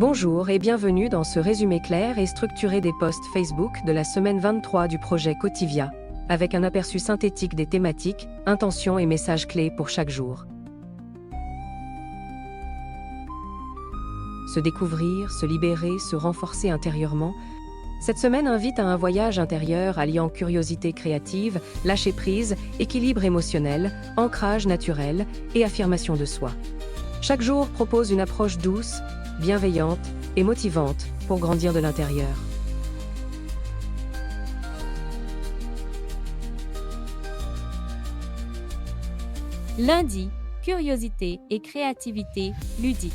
Bonjour et bienvenue dans ce résumé clair et structuré des posts Facebook de la semaine 23 du projet Cotivia, avec un aperçu synthétique des thématiques, intentions et messages clés pour chaque jour. Se découvrir, se libérer, se renforcer intérieurement. Cette semaine invite à un voyage intérieur alliant curiosité créative, lâcher prise, équilibre émotionnel, ancrage naturel et affirmation de soi. Chaque jour propose une approche douce, bienveillante et motivante pour grandir de l'intérieur. Lundi, curiosité et créativité ludique.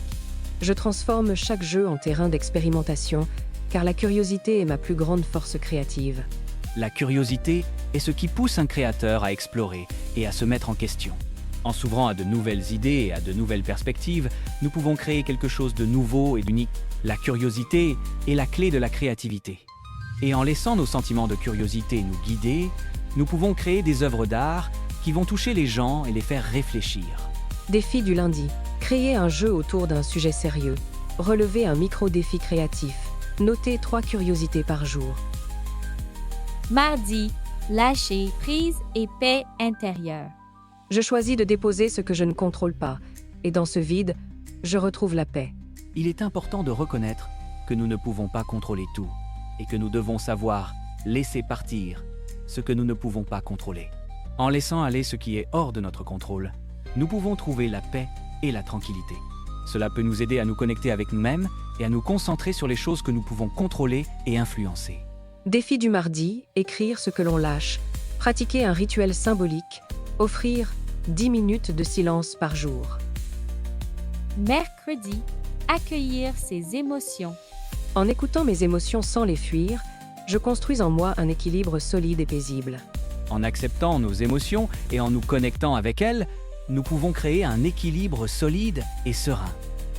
Je transforme chaque jeu en terrain d'expérimentation, car la curiosité est ma plus grande force créative. La curiosité est ce qui pousse un créateur à explorer et à se mettre en question. En s'ouvrant à de nouvelles idées et à de nouvelles perspectives, nous pouvons créer quelque chose de nouveau et d'unique. La curiosité est la clé de la créativité. Et en laissant nos sentiments de curiosité nous guider, nous pouvons créer des œuvres d'art qui vont toucher les gens et les faire réfléchir. Défi du lundi. Créer un jeu autour d'un sujet sérieux. Relever un micro-défi créatif. Noter 3 curiosités par jour. Mardi, lâcher prise et paix intérieure. Je choisis de déposer ce que je ne contrôle pas, et dans ce vide, je retrouve la paix. Il est important de reconnaître que nous ne pouvons pas contrôler tout et que nous devons savoir laisser partir ce que nous ne pouvons pas contrôler. En laissant aller ce qui est hors de notre contrôle, nous pouvons trouver la paix et la tranquillité. Cela peut nous aider à nous connecter avec nous-mêmes et à nous concentrer sur les choses que nous pouvons contrôler et influencer. Défi du mardi, écrire ce que l'on lâche. Pratiquer un rituel symbolique. Offrir 10 minutes de silence par jour. Mercredi, accueillir ses émotions. En écoutant mes émotions sans les fuir, je construis en moi un équilibre solide et paisible. En acceptant nos émotions et en nous connectant avec elles, nous pouvons créer un équilibre solide et serein.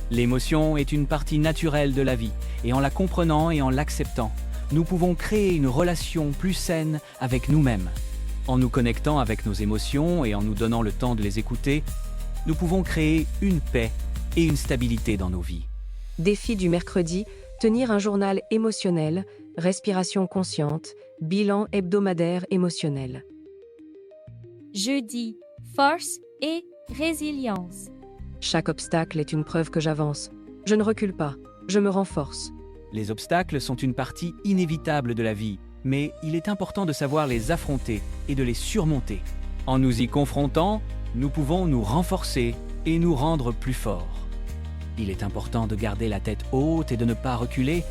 L'émotion est une partie naturelle de la vie, et en la comprenant et en l'acceptant, nous pouvons créer une relation plus saine avec nous-mêmes. En nous connectant avec nos émotions et en nous donnant le temps de les écouter, nous pouvons créer une paix et une stabilité dans nos vies. Défi du mercredi, tenir un journal émotionnel, respiration consciente, bilan hebdomadaire émotionnel. Jeudi, force et résilience. Chaque obstacle est une preuve que j'avance. Je ne recule pas, je me renforce. Les obstacles sont une partie inévitable de la vie, mais il est important de savoir les affronter et de les surmonter. En nous y confrontant, nous pouvons nous renforcer et nous rendre plus forts. Il est important de garder la tête haute et de ne pas reculer,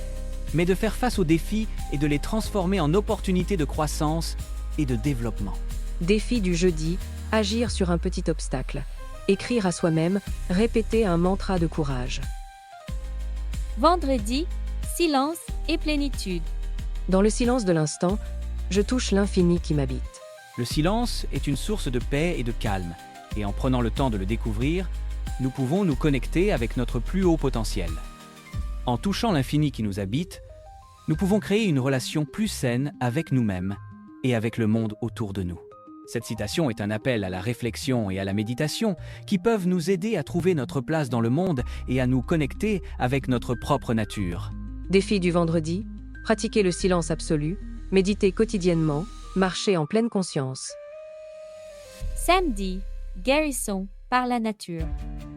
mais de faire face aux défis et de les transformer en opportunités de croissance et de développement. Défi du jeudi, agir sur un petit obstacle. Écrire à soi-même, répéter un mantra de courage. Vendredi, silence et plénitude. Dans le silence de l'instant, je touche l'infini qui m'habite. Le silence est une source de paix et de calme, et en prenant le temps de le découvrir, nous pouvons nous connecter avec notre plus haut potentiel. En touchant l'infini qui nous habite, nous pouvons créer une relation plus saine avec nous-mêmes et avec le monde autour de nous. Cette citation est un appel à la réflexion et à la méditation qui peuvent nous aider à trouver notre place dans le monde et à nous connecter avec notre propre nature. Défi du vendredi, pratiquer le silence absolu, méditer quotidiennement, marcher en pleine conscience. Samedi, guérison par la nature.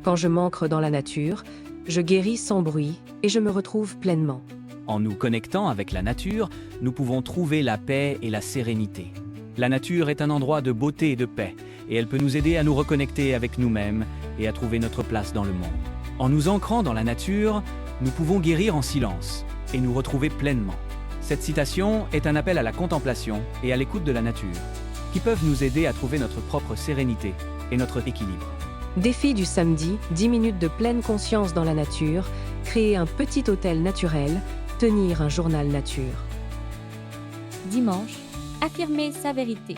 Quand je m'ancre dans la nature, je guéris sans bruit et je me retrouve pleinement. En nous connectant avec la nature, nous pouvons trouver la paix et la sérénité. La nature est un endroit de beauté et de paix, et elle peut nous aider à nous reconnecter avec nous-mêmes et à trouver notre place dans le monde. En nous ancrant dans la nature, nous pouvons guérir en silence et nous retrouver pleinement. Cette citation est un appel à la contemplation et à l'écoute de la nature, qui peuvent nous aider à trouver notre propre sérénité et notre équilibre. Défi du samedi, 10 minutes de pleine conscience dans la nature, créer un petit hôtel naturel, tenir un journal nature. Dimanche, affirmer sa vérité.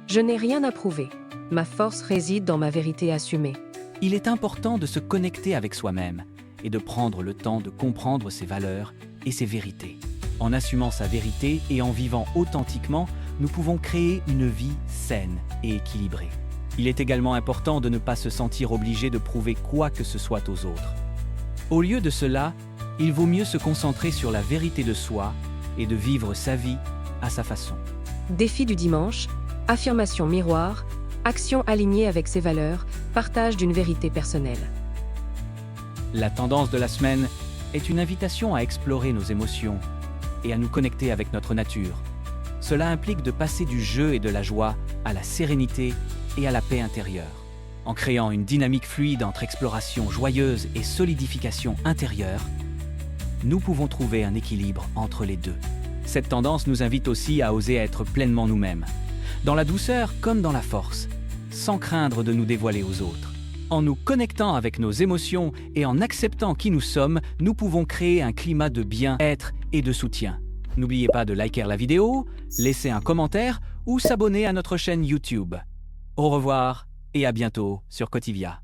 Je n'ai rien à prouver. Ma force réside dans ma vérité assumée. Il est important de se connecter avec soi-même et de prendre le temps de comprendre ses valeurs et ses vérités. En assumant sa vérité et en vivant authentiquement, nous pouvons créer une vie saine et équilibrée. Il est également important de ne pas se sentir obligé de prouver quoi que ce soit aux autres. Au lieu de cela, il vaut mieux se concentrer sur la vérité de soi et de vivre sa vie à sa façon. Défi du dimanche, affirmation miroir, action alignée avec ses valeurs, partage d'une vérité personnelle. La tendance de la semaine est une invitation à explorer nos émotions et à nous connecter avec notre nature. Cela implique de passer du jeu et de la joie à la sérénité et à la paix intérieure. En créant une dynamique fluide entre exploration joyeuse et solidification intérieure, nous pouvons trouver un équilibre entre les deux. Cette tendance nous invite aussi à oser être pleinement nous-mêmes, dans la douceur comme dans la force, sans craindre de nous dévoiler aux autres. En nous connectant avec nos émotions et en acceptant qui nous sommes, nous pouvons créer un climat de bien-être et de soutien. N'oubliez pas de liker la vidéo, laisser un commentaire ou s'abonner à notre chaîne YouTube. Au revoir et à bientôt sur Cotivia.